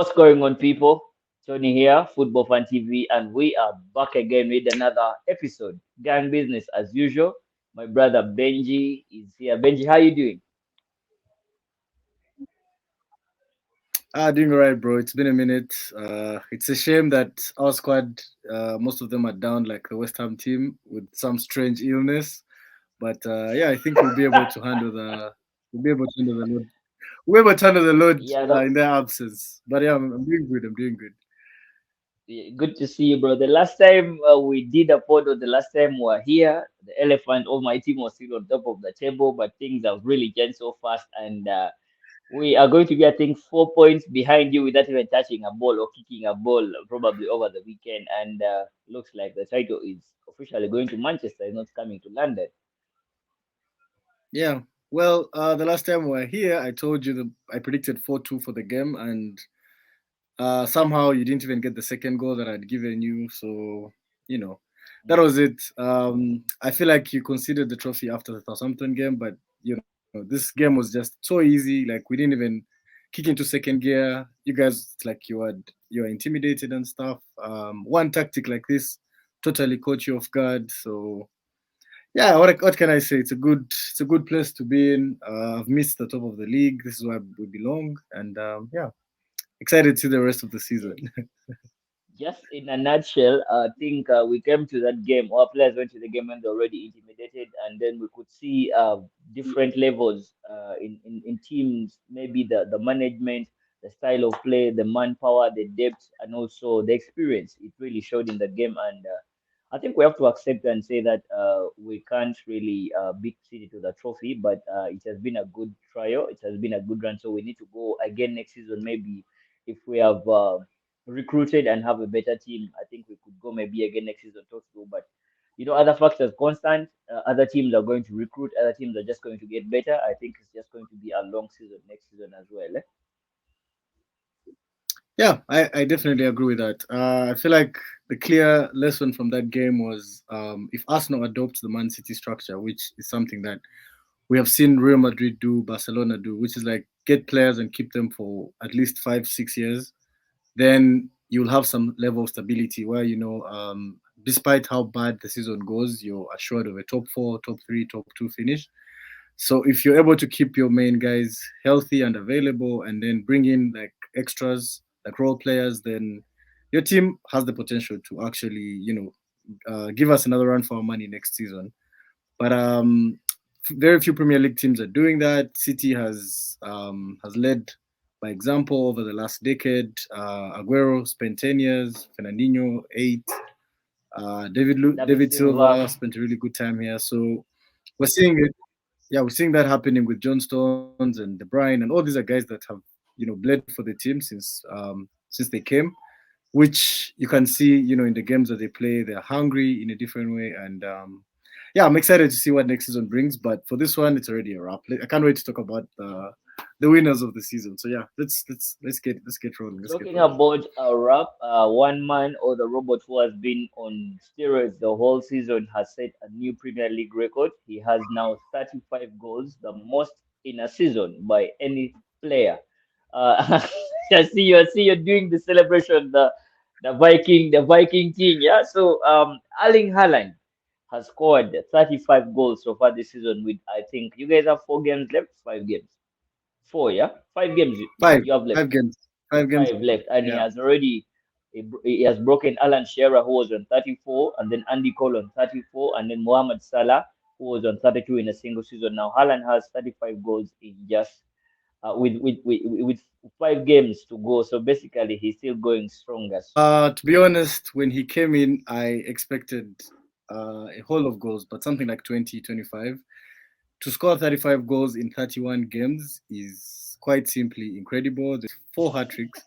What's going on, people? Tony here, Football Fan TV, and we are back again with another episode. Gang business as usual. My brother Benji is here. Benji, how you doing? Doing all right, bro. It's been a minute. It's a shame that our squad, most of them are down, like the West Ham team, with some strange illness. But yeah, I think we'll be able to handle the. We'll be able to handle the load. We'll be able to handle the load Yeah, no, in their absence. But yeah, I'm doing good. I'm doing good. yeah, good to see you, bro. The last time we did a photo, the last time we were here, the elephant of my team was still on top of the table, but things have really changed so fast, and we are going to be, I think, 4 points behind you without even touching a ball or kicking a ball, probably over the weekend. And looks like the title is officially going to Manchester, it's not coming to London. Yeah. Well, the last time we were here, I told you that I predicted 4-2 for the game, and somehow you didn't even get the second goal that I'd given you. So, you know, that Mm. was it. I feel like you considered the trophy after the Southampton game, but, this game was just so easy. Like, we didn't even kick into second gear. You guys, like, you were intimidated and stuff. One tactic like this totally caught you off guard. So, yeah, what can I say? It's a good place to be in. I've missed the top of the league. This is where we belong, and yeah, excited to see the rest of the season. Just in a nutshell, I think we came to that game. Our players went to the game and they already intimidated, and then we could see different levels in teams. Maybe the management, the style of play, the manpower, the depth, and also the experience. It really showed in the game, and I think we have to accept and say that we can't really beat City to the trophy, but it has been a good trial. It has been a good run, so we need to go again next season. Maybe if we have. Recruited and have a better team, I think we could go maybe again next season talk to. But other factors constant. Other teams are going to recruit. Other teams are just going to get better. I think it's just going to be a long season next season as well. Eh? Yeah, I definitely agree with that. I feel like the clear lesson from that game was if Arsenal adopts the Man City structure, which is something that we have seen Real Madrid do, Barcelona do, which is like get players and keep them for at least 5, 6 years, then you'll have some level of stability where, despite how bad the season goes, you're assured of a top four, top three, top two finish. So if you're able to keep your main guys healthy and available, and then bring in like extras, like role players, then your team has the potential to actually, give us another run for our money next season. But very few Premier League teams are doing that. City has led by example over the last decade. Aguero spent 10 years, Fernandinho 8, David David Silva. Silva spent a really good time here. So we're seeing it. Yeah, we're seeing that happening with John Stones and De Bruyne, and all these are guys that have bled for the team since they came, which you can see in the games that they play. They're hungry in a different way, and yeah, I'm excited to see what next season brings. But for this one, it's already a wrap. I can't wait to talk about the winners of the season. So yeah, let's get rolling. Let's get Talking rolling. about a rap, one man or the robot who has been on steroids the whole season has set a new Premier League record. He has now 35 goals, the most in a season by any player. I see you're doing the celebration, the Viking King. Yeah. So Erling Haaland has scored 35 goals so far this season. With I think you guys have 4 games left, 5 games, four. Yeah, 5 games Five, you have left. five games, Yeah, 5 games. 5 left, and he Yeah. has already he has broken Alan Shearer, who was on 34, and then Andy Cole on 34, and then Mohamed Salah, who was on 32 in a single season. Now Haaland has 35 goals in just with 5 games to go. So basically, he's still going stronger. To be honest, when he came in, I expected a whole of goals, but something like 20, 25. To score 35 goals in 31 games is quite simply incredible. There's 4 hat-tricks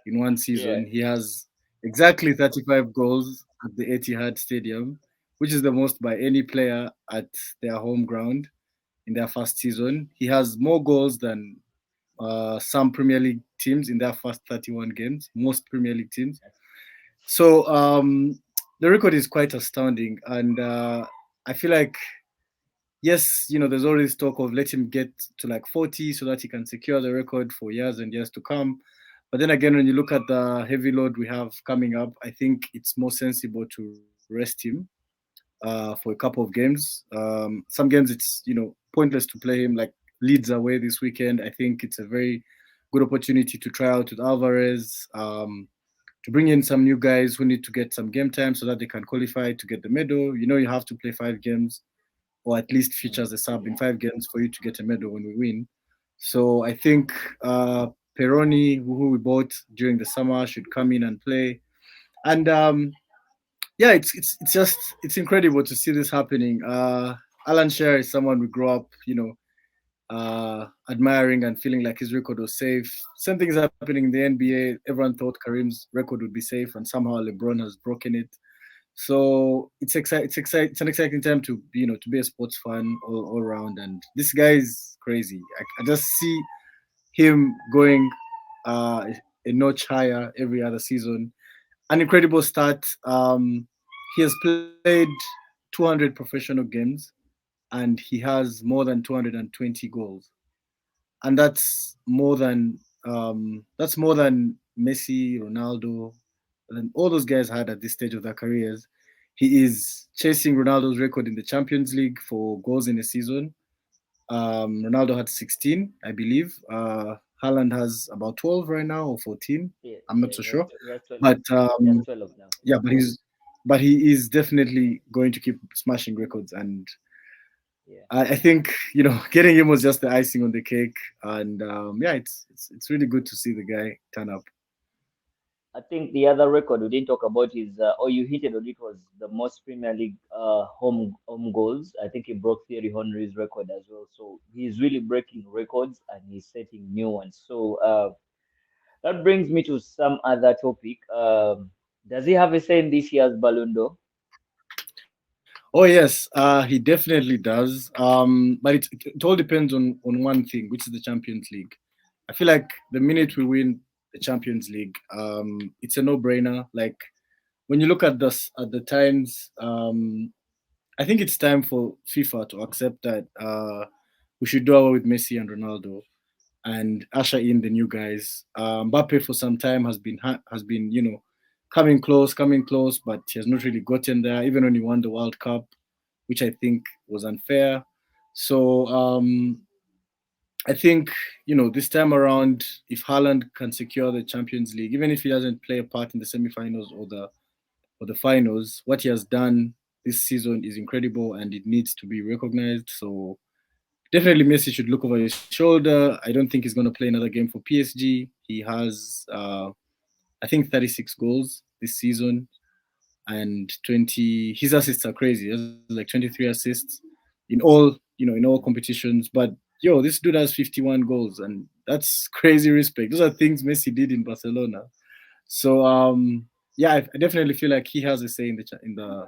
in one Yeah, season. He has exactly 35 goals at the Etihad Stadium, which is the most by any player at their home ground in their first season. He has more goals than some Premier League teams in their first 31 games, most Premier League teams. So the record is quite astounding. And I feel like, yes, there's always talk of let him get to like 40 so that he can secure the record for years and years to come. But then again, when you look at the heavy load we have coming up, I think it's more sensible to rest him for a couple of games. Some games it's pointless to play him, like Leeds away this weekend. I think it's a very good opportunity to try out with Alvarez, to bring in some new guys who need to get some game time so that they can qualify to get the medal. You have to play 5 games or at least feature as a sub in 5 games for you to get a medal when we win. So I think Peroni, who we bought during the summer, should come in and play. And yeah, it's just it's incredible to see this happening. Alan Shearer is someone we grew up, admiring and feeling like his record was safe. Same thing is happening in the NBA. Everyone thought Kareem's record would be safe, and somehow LeBron has broken it. So it's an exciting time to to be a sports fan all around. And this guy is crazy. I just see him going a notch higher every other season. An incredible start. He has played 200 professional games and he has more than 220 goals, and that's more than Messi, Ronaldo, and all those guys had at this stage of their careers. He is chasing Ronaldo's record in the Champions League for goals in a season. Ronaldo had 16, I believe. Haaland has about 12 right now or 14. Yeah, I'm not yeah, so sure, he has 12. but He has 12 now. yeah, but he is definitely going to keep smashing records, and Yeah. I think getting him was just the icing on the cake, and yeah, it's really good to see the guy turn up. I think the other record we didn't talk about is, or you hinted on it, was the most Premier League home goals. I think he broke Thierry Henry's record as well. So he's really breaking records and he's setting new ones. So that brings me to some other topic. Does he have a say in this year's Ballon d'Or? Oh yes, he definitely does. But it all depends on one thing, which is the Champions League. I feel like the minute we win the Champions League, it's a no-brainer. Like when you look at this at the times, I think it's time for FIFA to accept that we should do away with Messi and Ronaldo and usher in the new guys. Mbappe for some time has been coming close, but he has not really gotten there. Even when he won the World Cup, which I think was unfair. So I think this time around, if Haaland can secure the Champions League, even if he doesn't play a part in the semi-finals or the finals, what he has done this season is incredible and it needs to be recognized. So definitely Messi should look over his shoulder. I don't think he's going to play another game for PSG. He has, I think, 36 goals this season and 20. His assists are crazy. He has like 23 assists in all competitions. But yo, this dude has 51 goals, and that's crazy respect. Those are things Messi did in Barcelona. So yeah, I definitely feel like he has a say in the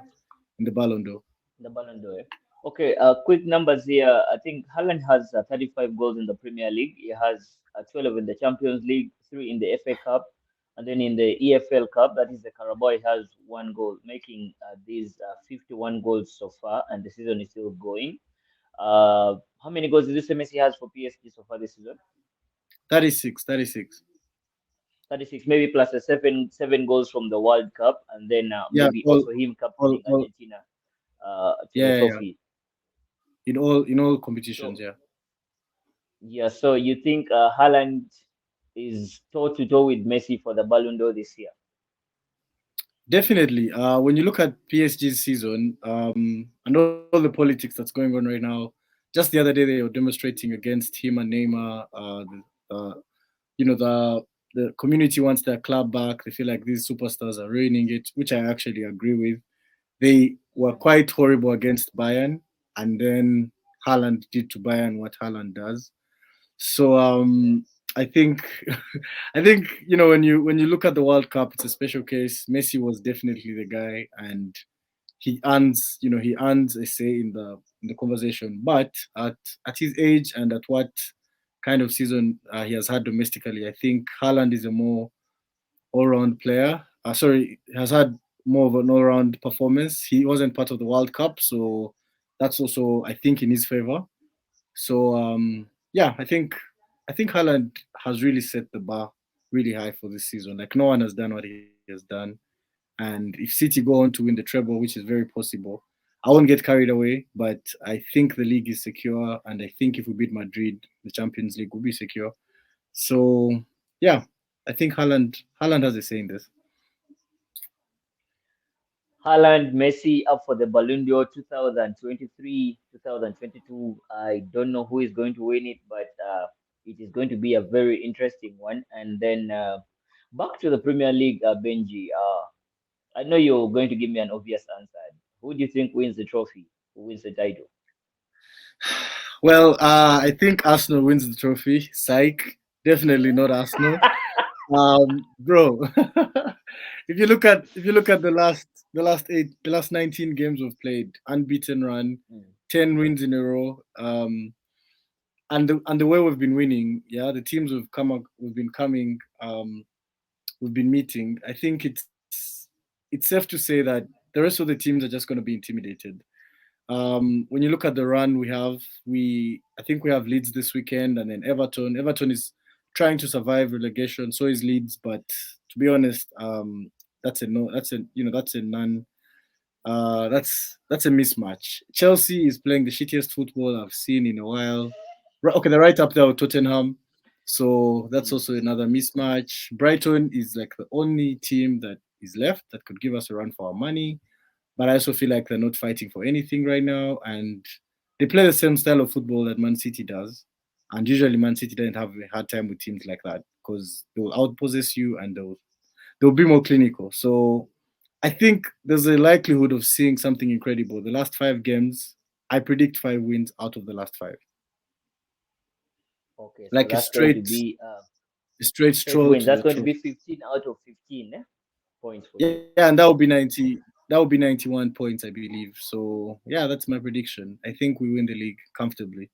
Ballon d'Or. The Ballon d'Or. Eh? Okay, quick numbers here. I think Haaland has 35 goals in the Premier League. He has 12 in the Champions League, 3 in the FA Cup, and then in the EFL Cup, that is the Carabao, he has 1 goal, making these 51 goals so far, and the season is still going. How many goals did you say Messi has for PSG so far this season? 36, 36. 36, maybe plus a seven goals from the World Cup, and then Yeah, maybe also him captaining all Argentina to the yeah, yeah. trophy. In all competitions, So yeah. yeah, so you think Haaland is toe to toe with Messi for the Ballon d'Or this year? Definitely. When you look at PSG's season, and all the politics that's going on right now, just the other day they were demonstrating against him and Neymar. The community wants their club back. They feel like these superstars are ruining it, which I actually agree with. They were Mhm. quite horrible against Bayern, and then Haaland did to Bayern what Haaland does. So Yeah. I think I think when you look at the World Cup, it's a special case. Messi was definitely the guy, and he earns a say in the conversation. But at his age and at what kind of season he has had domestically, I think Haaland is a more all-round player. Sorry, has had more of an all-round performance. He wasn't part of the World Cup, so that's also I think in his favor. So yeah, I think Haaland has really set the bar really high for this season. Like no one has done what he has done. And if City go on to win the treble, which is very possible, I won't get carried away. But I think the league is secure, and I think if we beat Madrid, the Champions League will be secure. So yeah, I think Haaland has a say in this. Haaland, Messi up for the Ballon d'Or 2023, 2022. I don't know who is going to win it, but it is going to be a very interesting one. And then back to the Premier League, Benji. I know you're going to give me an obvious answer. Who do you think wins the trophy? Who wins the title? Well, I think Arsenal wins the trophy. Psych, definitely not Arsenal. Bro, if you look at the last 19 games we've played, unbeaten run, Mm, 10 wins in a row, and the way we've been winning, yeah, the teams we've been coming, we've been meeting. I think it's safe to say that the rest of the teams are just going to be intimidated. When you look at the run I think we have Leeds this weekend, and then Everton. Everton is trying to survive relegation. So is Leeds, but to be honest, that's a no. That's a that's a none. That's a mismatch. Chelsea is playing the shittiest football I've seen in a while. Okay, they're right up there with Tottenham, so that's mm. also another mismatch. Brighton is like the only team that is left that could give us a run for our money, but I also feel like they're not fighting for anything right now, and they play the same style of football that Man City does. And usually, Man City doesn't have a hard time with teams like that because they will outpossess you and they'll be more clinical. So I think there's a likelihood of seeing something incredible. The last 5 games, I predict 5 wins out of the last 5, Okay, so like that's going to be a straight straight stroll wins. to That's the going to be trophy. 15 out of 15 points for Yeah, you. and that would be 90. That would be 91 points, I believe. So yeah, that's my prediction. I think we win the league comfortably.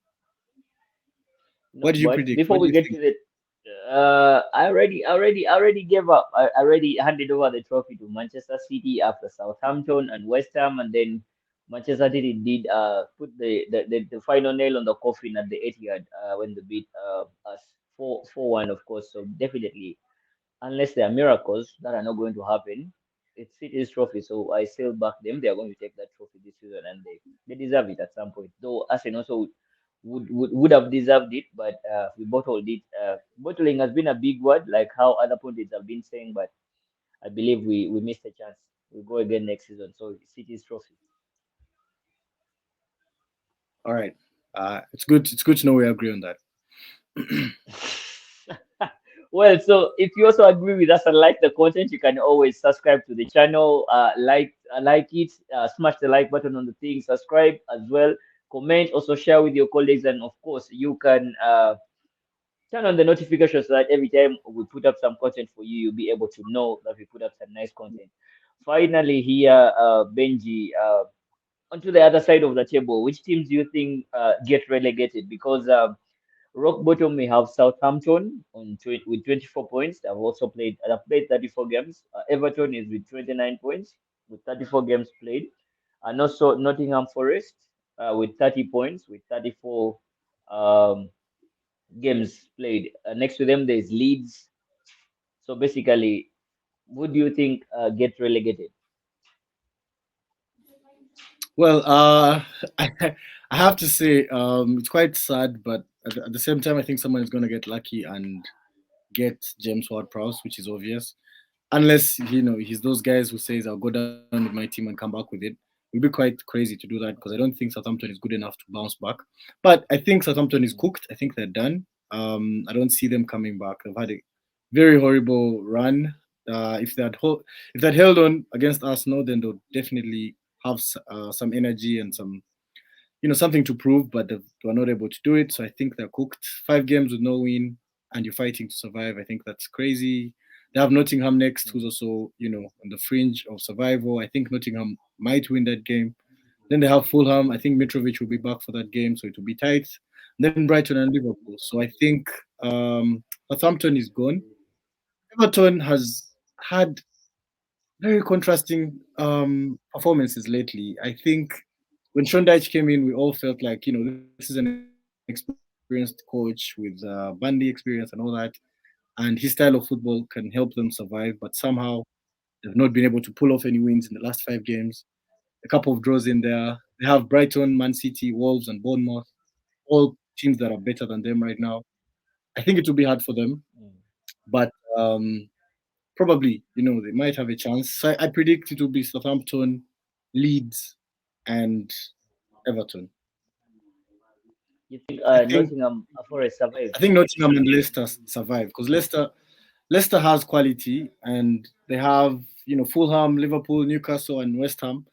What No, do you but predict? before What do we you get think? to the, I already gave up. I already handed over the trophy to Manchester City after Southampton and West Ham, and then Manchester City did put the final nail on the coffin at the Etihad when they beat us 4-1, of course. So definitely, unless there are miracles that are not going to happen, it's City's trophy. So I still back them. They are going to take that trophy this season, and they deserve it at some point. Though Arsenal also would have deserved it, but we bottled it. Bottling has been a big word, like how other pundits have been saying, but I believe we missed a chance. We go again next season. So City's trophy. All right. It's good. It's good to know we agree on that. Well, so if you also agree with us and like the content, you can always subscribe to the channel, like it, smash the like button on the thing, subscribe as well, comment, also share with your colleagues, and of course, you can turn on the notifications so that every time we put up some content for you, you'll be able to know that we put up some nice content. Finally, here, Benji, onto the other side of the table, which teams do you think get relegated? Because rock bottom, we have Southampton with 24 points. They've played 34 games. Everton is with 29 points with 34 games played. And also Nottingham Forest with 30 points with 34 um, games played. Next to them, there's Leeds. So basically, who do you think get relegated? Well, I have to say, it's quite sad, but at the same time, I think someone is going to get lucky and get James Ward-Prowse, which is obvious. Unless he's those guys who says I'll go down with my team and come back with it. It'd be quite crazy to do that because I don't think Southampton is good enough to bounce back. But I think Southampton is Mm, cooked. I think they're done. I don't see them coming back. They've had a very horrible run. If they'd held on against Arsenal, then they'll definitely have some energy and something to prove. But they were not able to do it. So I think they're cooked. 5 games with no win, and you're fighting to survive. I think that's crazy. They have Nottingham next, who's mm, also, on the fringe of survival. I think Nottingham might win that game. Then they have Fulham. I think Mitrovic will be back for that game, so it will be tight. And then Brighton and Liverpool. So I think Southampton is gone. Everton has had very contrasting performances lately. I think when Sean Dyche came in, we all felt like, this is an experienced coach with Bundy experience and all that. And and his style of football can help them survive. But somehow they've not been able to pull off any wins in the last 5 games. A couple of draws in there. They have Brighton, Man City, Wolves, and Bournemouth, all teams that are better than them right now. I think it will be hard for them, mm. but probably, they might have a chance. So I predict it will be Southampton, Leeds, and Everton. You think I think Nottingham Forest survive? I think Nottingham and Leicester survive because Leicester has quality and they have Fulham, Liverpool, Newcastle, and West Ham.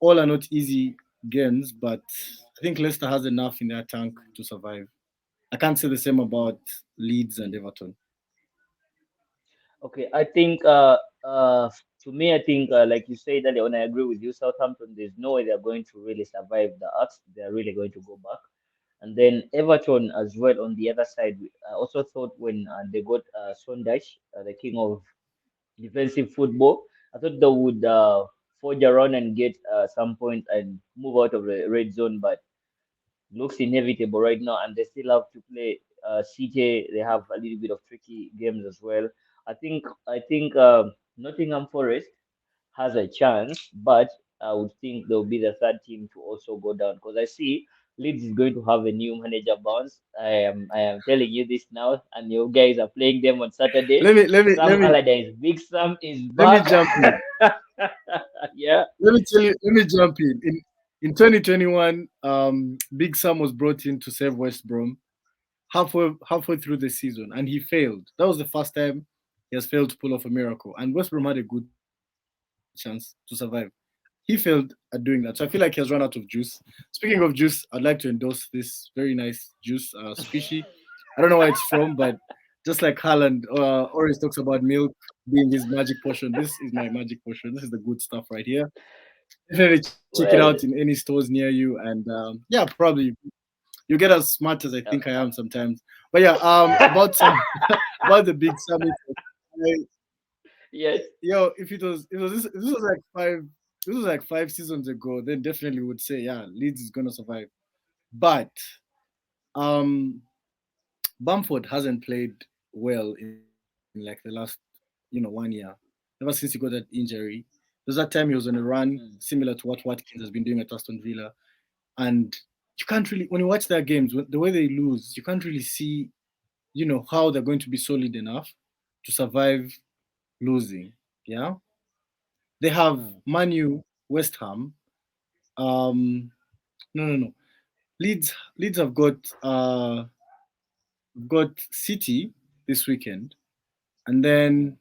All are not easy games, but I think Leicester has enough in their tank to survive. I can't say the same about Leeds and Everton. Okay, I think to me, I think like you said earlier on, I agree with you. Southampton, there's no way they're going to really survive the ups. They're really going to go back. And then Everton as well on the other side. I also thought when they got Sondash, the king of defensive football, I thought they would forge around and get some point and move out of the red zone, but looks inevitable right now, and they still have to play CJ. They have a little bit of tricky games as well. I think Nottingham Forest has a chance, but I would think they'll be the third team to also go down because I see Leeds is going to have a new manager bounce. I am telling you this now, and you guys are playing them on Saturday. Let me let me let Sam me Allardyce, Big Sam is let me back. jump in. Yeah. Let me tell you. Let me jump in. In 2021, Big Sam was brought in to save West Brom halfway through the season, and he failed. That was the first time he has failed to pull off a miracle. And West Brom had a good chance to survive. He failed at doing that. So I feel like he has run out of juice. Speaking of juice, I'd like to endorse this very nice juice, Squishy. I don't know where it's from, but just like Haaland always talks about milk being his magic potion, this is my magic potion. This is the good stuff right here. Definitely check it out in Well, any stores near you. And yeah, probably you get as smart as I think I am uh, sometimes. But yeah, about some about the big summit. I, yes. if it was like 5 seasons ago, then definitely would say yeah, Leeds is gonna survive. But um, Bamford hasn't played well in like the last 1 year. Ever since he got that injury, there's that time he was on a run Mm, similar to what Watkins has been doing at Aston Villa, and you can't really when you watch their games the way they lose, you can't really see how they're going to be solid enough to survive losing. Yeah, they have mm. Manu, West Ham. No, no, no. Leeds have got City this weekend, and then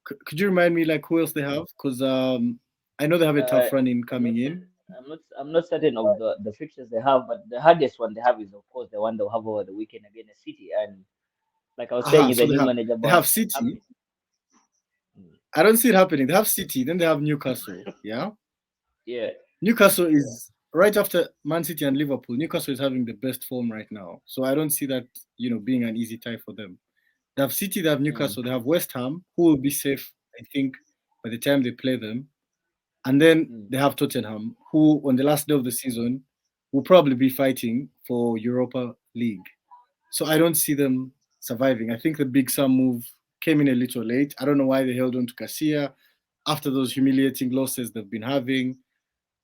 could you remind me like who else they have? Because I know they have a Uh, tough run in I'm coming not in. certain. I'm not certain of the fixtures they have, but the hardest one they have is of course the one they'll have over the weekend against City. And like I was Aha, saying, so the they new have manager they have bounce is City. happening. Mm. I don't see it happening. They have City, then they have Newcastle. Yeah, Yeah. Newcastle is right after Man City and Liverpool. Newcastle is having the best form right now, so I don't see that being an easy tie for them. They have City, they have Mm, Newcastle, they have West Ham, who will be safe, I think, by the time they play them, and then mm. they have Tottenham, who on the last day of the season will probably be fighting for Europa League. So I don't see them surviving. I think the Big Sam move came in a little late. I don't know why they held on to Casilla after those humiliating losses they've been having.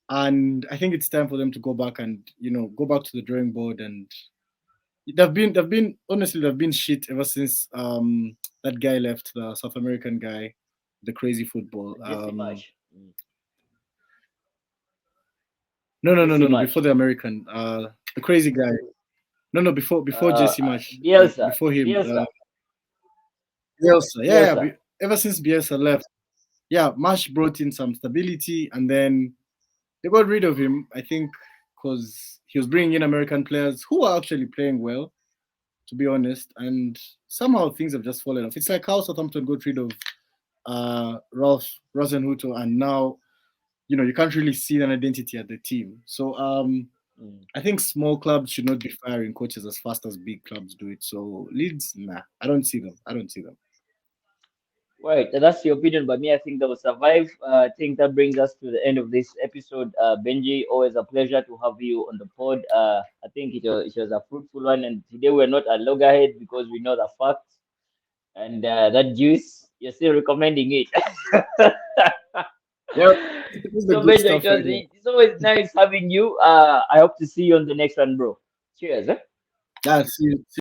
And I think it's time for them to go back and go back to the drawing board. And they've been honestly they've been shit ever since that guy left, the South American guy, the crazy football. Jesse Marsh. Mm. No, Jesse no, before Marsh. the American, the crazy guy. No, no, before Jesse Marsh, like Bielsa. before him, Bielsa. Bielsa. Yeah, yeah. Bielsa. Ever since Bielsa left, yeah, Marsh brought in some stability, and then they got rid of him. I think because he was bringing in American players who are actually playing well, to be honest, and somehow things have just fallen off. It's like how Southampton got rid of Ralph Rosenhuto, and now you can't really see an identity at the team. So Mm. I think small clubs should not be firing coaches as fast as big clubs do it. So Leeds, nah, I don't see them. I don't see them. Right, that's your opinion, but me, I think they will survive. I think that brings us to the end of this episode. Benji, always a pleasure to have you on the pod. I think it was a fruitful one, and today we're not at loggerhead because we know the facts. And that juice, you're still recommending it. Yeah, this is the So, good Benja, stuff right here. it's always nice having you. I hope to see you on the next one, bro. Cheers. Eh? Yeah, see you